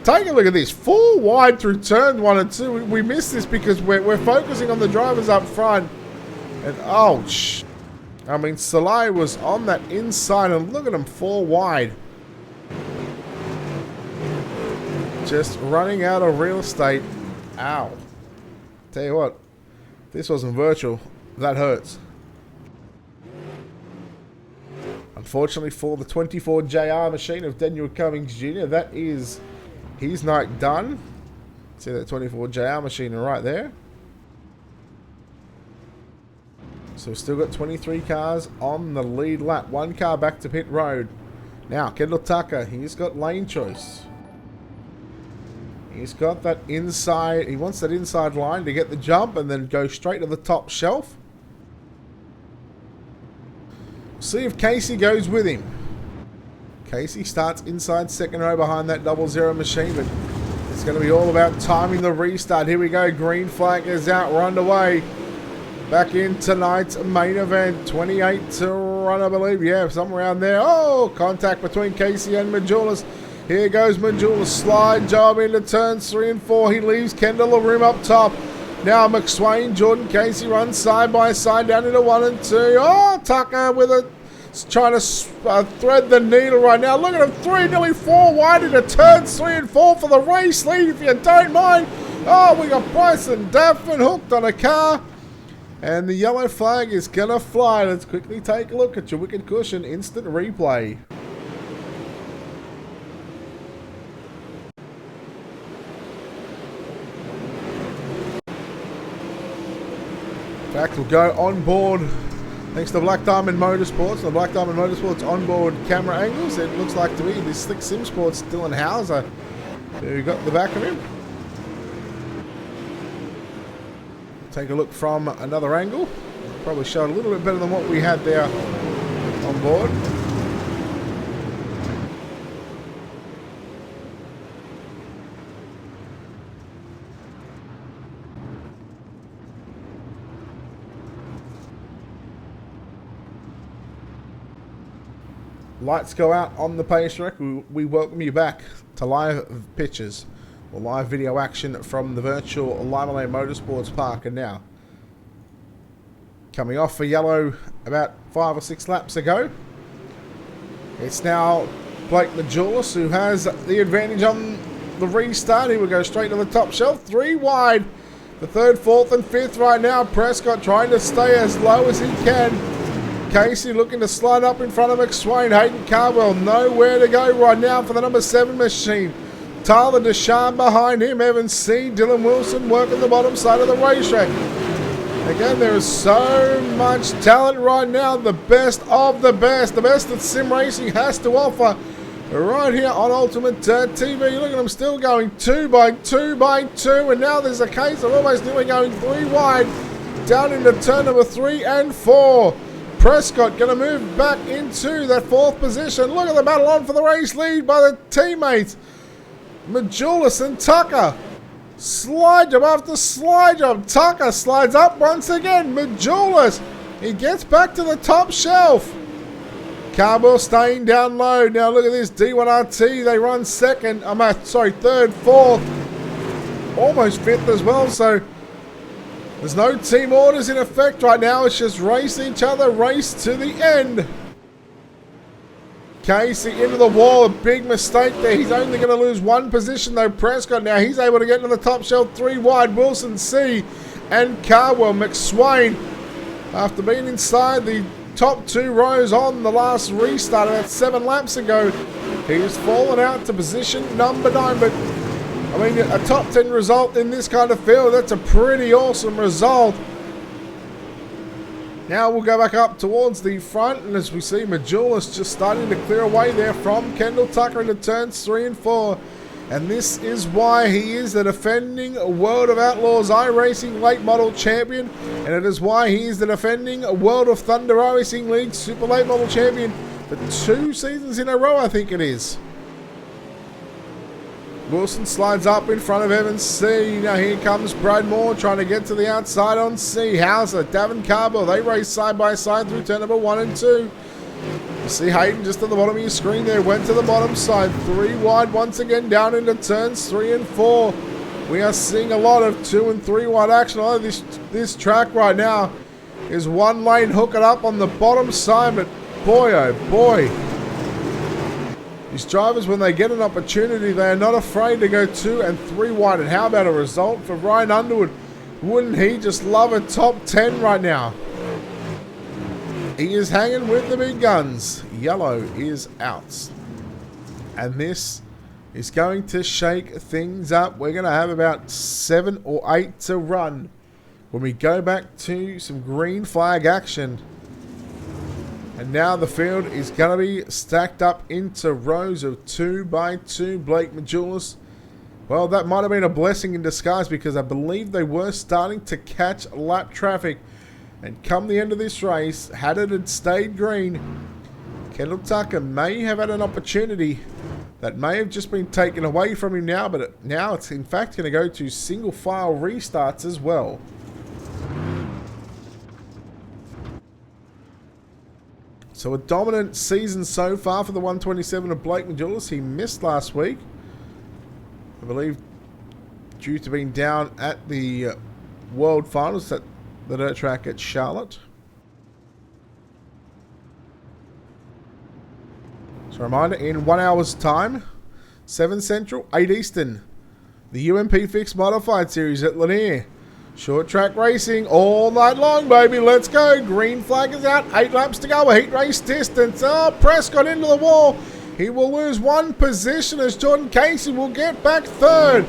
Take a look at this. 4 wide through turn 1 and 2. We missed this because we're focusing on the drivers up front. And ouch. I mean, Salai was on that inside and look at him 4 wide. Just running out of real estate. Ow. Tell you what, if this wasn't virtual, that hurts. Unfortunately for the 24 JR machine of Daniel Cummings Jr., that is his night done. See that 24 JR machine right there. So we've still got 23 cars on the lead lap. One car back to pit road. Now, Kendall Tucker, he's got lane choice. He's got that inside, he wants that inside line to get the jump and then go straight to the top shelf. See if Casey goes with him. Casey starts inside second row behind that 00 machine, but it's going to be all about timing the restart. Here we go, green flag is out, we're underway. Back in tonight's main event, 28 to run, I believe. Yeah, somewhere around there. Oh, contact between Casey and Majulis. Here goes Majulis, slide job into turns 3 and 4. He leaves Kendall a room up top. Now McSwain, Jordan Casey runs side by side down into 1 and 2. Oh, Tucker with a trying to thread the needle right now. Look at him, 3, nearly 4 wide into turns 3 and 4 for the race lead, if you don't mind. Oh, we got Bryson Daffin hooked on a car. And the yellow flag is going to fly. Let's quickly take a look at your wicked cushion instant replay. In fact, we'll go on board thanks to Black Diamond Motorsports. The Black Diamond Motorsports onboard camera angles. It looks like to me this Slick Sim Sports Dylan Hauser, who got the back of him. Take a look from another angle. Probably showed a little bit better than what we had there on board. Lights go out on the pace track. We welcome you back to live pictures or live video action from the virtual Limaland Motorsports Park. And now, coming off for yellow about 5 or 6 laps ago, it's now Blake Majulis who has the advantage on the restart. He will go straight to the top shelf, 3 wide. The 3rd, 4th and 5th right now. Prescott trying to stay as low as he can. Casey looking to slide up in front of McSwain. Hayden Carwell nowhere to go right now for the number 7 machine. Tyler Deschamps behind him. Evan C. Dylan Wilson working the bottom side of the racetrack. Again, there is so much talent right now. The best of the best. The best that sim racing has to offer. Right here on Ultimate TV. Look at them still going 2 by 2 by 2. And now there's a case of almost nearly going 3 wide. Down into turn number 3 and 4. Prescott going to move back into that 4th position. Look at the battle on for the race lead by the teammates. Majulis and Tucker. Slide job after slide job. Tucker slides up once again. Majulis. He gets back to the top shelf. Carwell staying down low. Now look at this. D1RT. They run 2nd. 3rd, 4th. Almost 5th as well. So there's no team orders in effect right now. It's just race each other, race to the end. Casey into the wall, a big mistake there. He's only going to lose 1 position though. Prescott now, he's able to get into the top shelf, 3 wide. Wilson C and Carwell. McSwain, after being inside the top 2 rows on the last restart about 7 laps ago, he's fallen out to position number 9. But I mean, a top 10 result in this kind of field, that's a pretty awesome result. Now we'll go back up towards the front, and as we see Majulis just starting to clear away there from Kendall Tucker into turns 3 and 4. And this is why he is the defending World of Outlaws iRacing Late Model Champion. And it is why he is the defending World of Thunder iRacing League Super Late Model Champion for 2 seasons in a row, I think it is. Wilson slides up in front of Evan C. Now here comes Brad Moore trying to get to the outside on C. Hauser, Davin Carwell, they race side by side through turn number 1 and 2. You see Hayden just at the bottom of your screen there, went to the bottom side, 3 wide once again down into turns 3 and 4. We are seeing a lot of 2 and 3 wide action. Oh, this track right now is 1 lane hooking up on the bottom side, but boy oh boy. These drivers, when they get an opportunity, they are not afraid to go 2 and 3 wide. And how about a result for Ryan Underwood? Wouldn't he just love a top 10 right now? He is hanging with the big guns. Yellow is out. And this is going to shake things up. We're going to have about 7 or 8 to run when we go back to some green flag action. And now the field is going to be stacked up into rows of 2 by 2. Blake Majulis. Well, that might have been a blessing in disguise because I believe they were starting to catch lap traffic. And come the end of this race, had it had stayed green, Kendall Tucker may have had an opportunity that may have just been taken away from him now, but now it's in fact going to go to single file restarts as well. So a dominant season so far for the 127 of Blake Majulis. He missed last week, I believe, due to being down at the World Finals at the dirt track at Charlotte. So a reminder, in 1 hour's time, 7 Central, 8 Eastern, the UMP Fixed Modified Series at Lanier. Short track racing all night long, baby. Let's go. Green flag is out. 8 laps to go. A heat race distance. Oh, Prescott into the wall. He will lose 1 position as Jordan Casey will get back 3rd.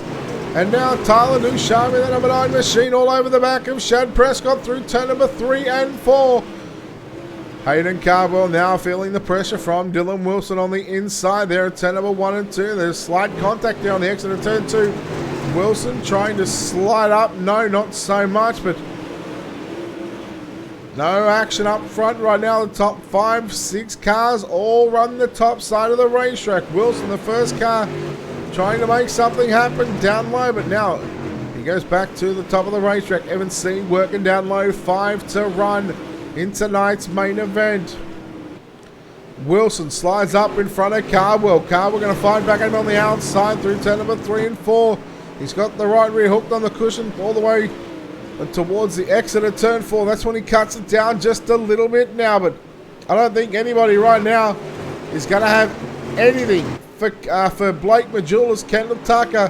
And now Tyler Ducharme, the number 9 machine, all over the back of Shad Prescott through turn number 3 and 4. Hayden Cardwell now feeling the pressure from Dylan Wilson on the inside there at turn number 1 and 2. There's slight contact there on the exit of turn 2. Wilson trying to slide up. No, not so much, but no action up front right now. The top 5, 6 cars all run the top side of the racetrack. Wilson, the first car, trying to make something happen down low, but now he goes back to the top of the racetrack. Evan C working down low. 5 to run in tonight's main event. Wilson slides up in front of Cardwell. Cardwell going to find back on the outside through turn number 3 and 4. He's got the right rear hooked on the cushion all the way towards the exit of turn 4. That's when he cuts it down just a little bit now. But I don't think anybody right now is going to have anything for Blake Majulis, Kendall Tucker,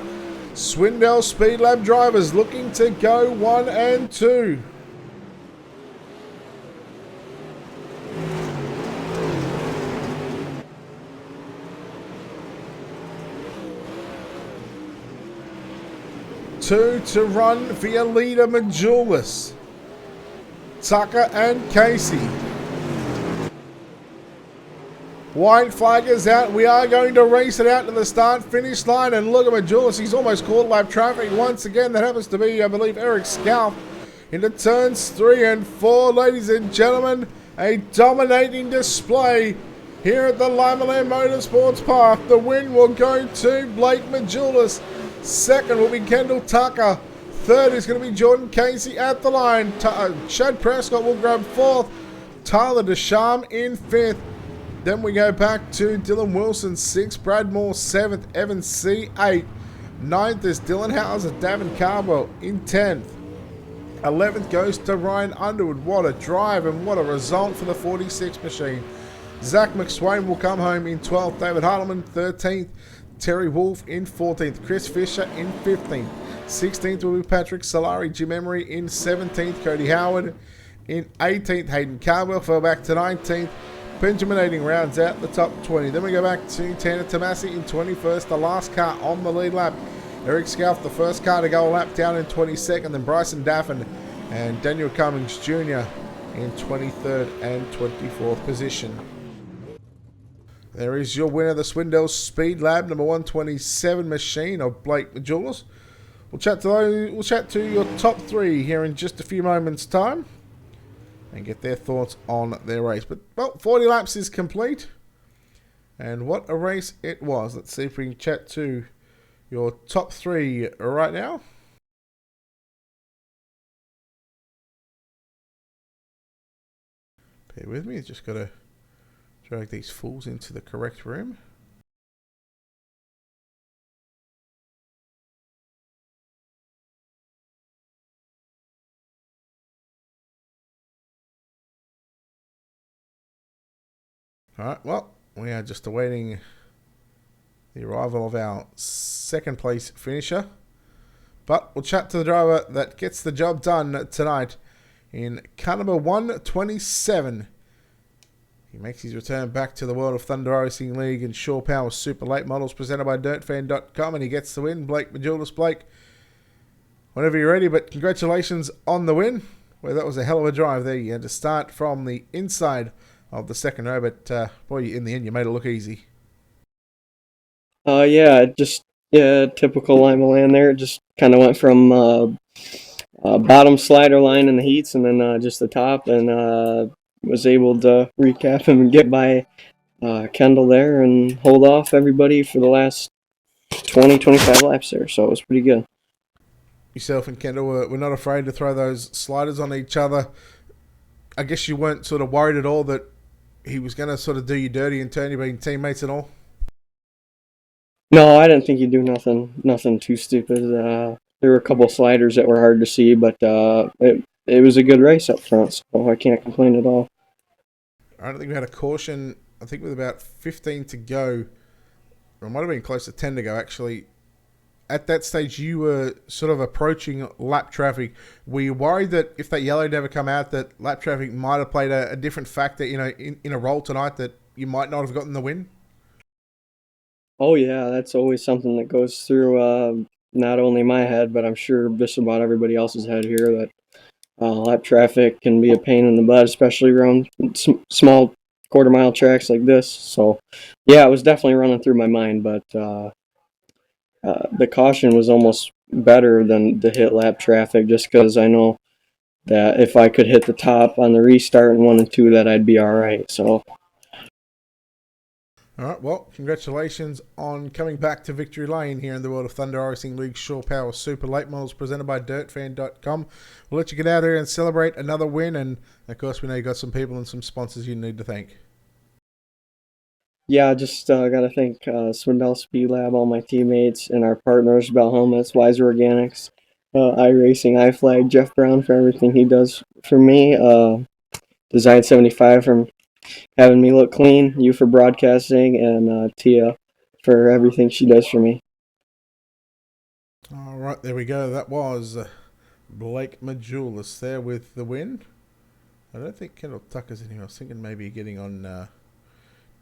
Swindell Speed Lab drivers looking to go 1 and 2. Two to run for your leader, Majulis, Tucker and Casey. White flag is out. We are going to race it out to the start-finish line. And look at Majulis. He's almost caught lap traffic once again. That happens to be, I believe, Eric Scalf into turns 3 and 4. Ladies and gentlemen, a dominating display here at the Limaland Motorsports Park. The win will go to Blake Majulis. Second will be Kendall Tucker. Third is going to be Jordan Casey at the line. Shad Prescott will grab 4th. Tyler Ducharme in 5th. Then we go back to Dylan Wilson 6th. Brad Moore 7th. Evan C 8th. 9th is Dylan Hauser. Davin Cardwell in 10th. 11th goes to Ryan Underwood. What a drive and what a result for the 46 machine. Zach McSwain will come home in 12th. David Hartleman 13th. Terry Wolf in 14th. Chris Fisher in 15th. 16th will be Patrick Solari. Jim Emery in 17th. Cody Howard in 18th. Hayden Cardwell fell back to 19th. Benjamin Eating rounds out the top 20. Then we go back to Tanner Tomasi in 21st. The last car on the lead lap. Eric Scalf, the first car to go a lap down in 22nd. Then Bryson Daffin and Daniel Cummings Jr. in 23rd and 24th position. There is your winner, the Swindell Speed Lab number 127 machine of Blake Majulis. We'll chat to your top 3 here in just a few moments' time and get their thoughts on their race. But well, 40 laps is complete, and what a race it was. Let's see if we can chat to your top 3 right now. Bear with me, just got to drag these fools into the correct room. Alright, well, we are just awaiting the arrival of our second place finisher. But we'll chat to the driver that gets the job done tonight in car number 127 He makes his return back to the World of Thunder Racing League and Shore Power Super Late Models presented by DirtFan.com, and he gets the win. Blake Majulis. Blake, whenever you're ready, but congratulations on the win. Well, that was a hell of a drive there. You had to start from the inside of the second row, but boy, in the end, you made it look easy. Yeah, typical Limaland there. Just kind of went from bottom slider line in the heats and then just the top, and was able to recap him and get by Kendall there and hold off everybody for the last 25 laps there. So it was pretty good. Yourself and Kendall were not afraid to throw those sliders on each other. I guess you weren't sort of worried at all that he was going to sort of do you dirty and turn you being teammates and all? No, I didn't think he'd do nothing too stupid. There were a couple of sliders that were hard to see, but it was a good race up front, so I can't complain at all. I don't think we had a caution. I think with about 15 to go, or it might have been close to 10 to go actually. At that stage, you were sort of approaching lap traffic. Were you worried that if that yellow never come out, that lap traffic might have played a different factor, in a role tonight, that you might not have gotten the win? Oh yeah, that's always something that goes through not only my head, but I'm sure just about everybody else's head here. That lap traffic can be a pain in the butt, especially around small quarter-mile tracks like this. So, yeah, it was definitely running through my mind, but the caution was almost better than the hit lap traffic, just because I know that if I could hit the top on the restart in 1 and 2, that I'd be all right. So. All right, well, congratulations on coming back to victory lane here in the World of Thunder Racing League Shore Power Super Late Models presented by DirtFan.com. We'll let you get out there and celebrate another win, and of course we know you got some people and some sponsors you need to thank. Yeah, just got to thank Swindell Speed Lab, all my teammates, and our partners, Bell Helmets, Wiser Organics, iRacing, iFlag, Jeff Brown for everything he does for me, Design 75 from having me look clean, you for broadcasting, and Tia for everything she does for me. All right, there we go. That was Blake Majulis there with the win. I don't think Kendall Tucker's in here. I was thinking maybe getting on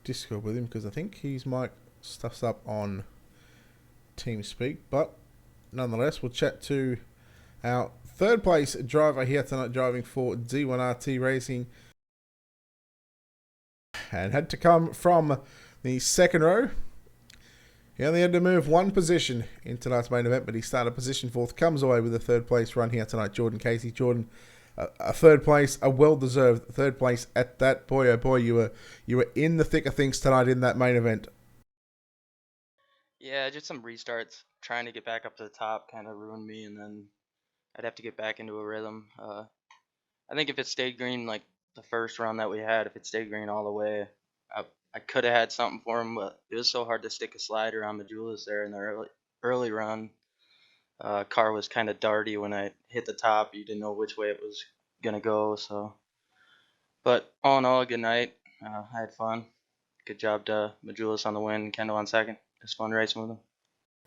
Discord with him, because I think his mic stuffs up on TeamSpeak. But nonetheless, we'll chat to our third place driver here tonight, driving for D1RT Racing, and had to come from the second row. He only had to move one position in tonight's main event, but he started position fourth, comes away with a third place run here tonight. Jordan Casey. Jordan, a third place, a well-deserved third place at that. Boy, oh boy, you were in the thick of things tonight in that main event. Yeah, just some restarts. Trying to get back up to the top kind of ruined me, and then I'd have to get back into a rhythm. I think if it stayed green like the first run that we had, if it stayed green all the way, I could have had something for him, but it was so hard to stick a slider on Majulis there in the early run. Car was kind of darty when I hit the top. You didn't know which way it was gonna go. So, but all in all, a good night. I had fun. Good job to Majulis on the win, Kendall on second. It's fun racing with him.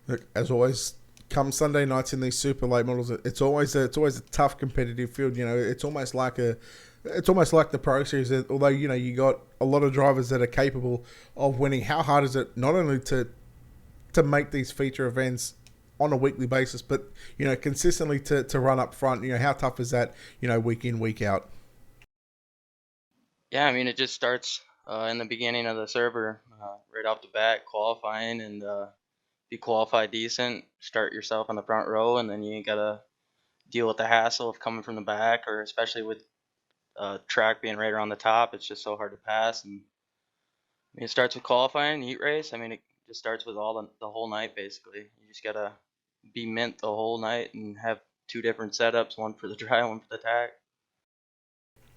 Look, as always, come Sunday nights in these super late models, it's always a tough competitive field. It's almost like the Pro Series. Although you got a lot of drivers that are capable of winning. How hard is it not only to make these feature events on a weekly basis, but consistently to run up front? How tough is that? Week in, week out. Yeah, I mean it just starts in the beginning of the server, right off the bat, qualifying, and if you qualify decent, start yourself on the front row, and then you ain't gotta deal with the hassle of coming from the back, or especially with track being right around the top. It's just so hard to pass, and I mean, it starts with qualifying, heat race. I mean, it just starts with all the whole night basically. You just gotta be mint the whole night and have two different setups, one for the dry, one for the tack.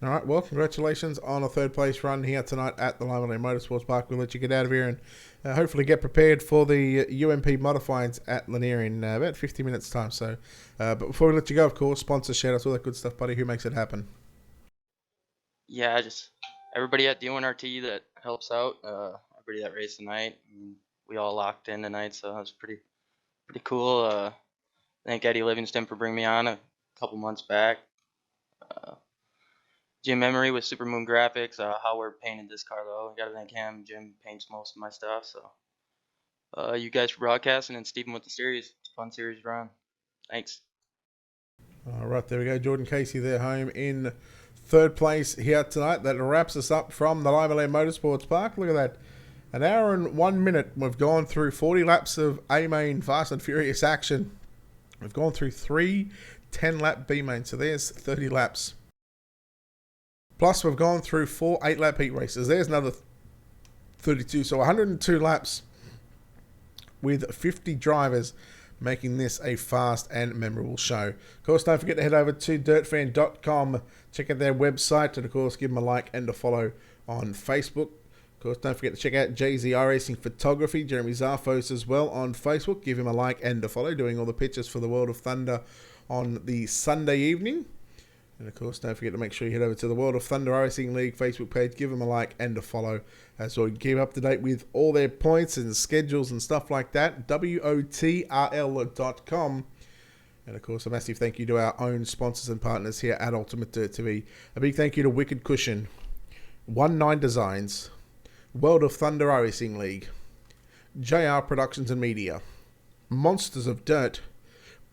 All right, well, congratulations on a third place run here tonight at the Limaland Motorsports Park. We'll let you get out of here and hopefully get prepared for the UMP Modifieds at Lanier in about 50 minutes' time. So, but before we let you go, of course, sponsor, shout outs, all that good stuff, buddy. Who makes it happen? Yeah, just everybody at D1RT that helps out, everybody that raced tonight. We all locked in tonight, so that was pretty cool. Thank Eddie Livingston for bringing me on a couple months back. Jim Emery with Supermoon Graphics. Howard painted this car though. Gotta thank him. Jim paints most of my stuff. So you guys for broadcasting and Stephen with the series. It's a fun series run. Thanks. All right, there we go. Jordan Casey there home in third place here tonight. That wraps us up from the Limaland Motorsports Park. Look at that. An hour and 1 minute. We've gone through 40 laps of A-Main Fast and Furious action. We've gone through 3 10-lap B-Main. So there's 30 laps. Plus, we've gone through 4 8-lap heat races. There's another 32. So 102 laps with 50 drivers, making this a fast and memorable show. Of course, don't forget to head over to dirtfan.com, check out their website, and of course, give them a like and a follow on Facebook. Of course, don't forget to check out JZ Racing Photography, Jeremy Zarfos as well on Facebook. Give him a like and a follow, doing all the pictures for the World of Thunder on the Sunday evening. And of course, don't forget to make sure you head over to the World of Thunder Racing League Facebook page. Give them a like and a follow, so you can keep up to date with all their points and schedules and stuff like that. WOTRL.com. And of course, a massive thank you to our own sponsors and partners here at Ultimate Dirt TV. A big thank you to Wicked Cushion, 19 Designs, World of Thunder Racing League, JR Productions and Media, Monsters of Dirt,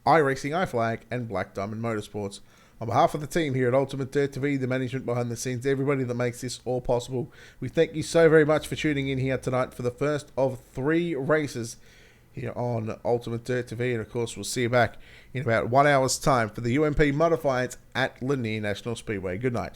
iRacing, iFlag, and Black Diamond Motorsports. On behalf of the team here at Ultimate Dirt TV, the management behind the scenes, everybody that makes this all possible, we thank you so very much for tuning in here tonight for the first of 3 races here on Ultimate Dirt TV. And of course, we'll see you back in about 1 hour's time for the UMP Modifieds at Lanier National Speedway. Good night.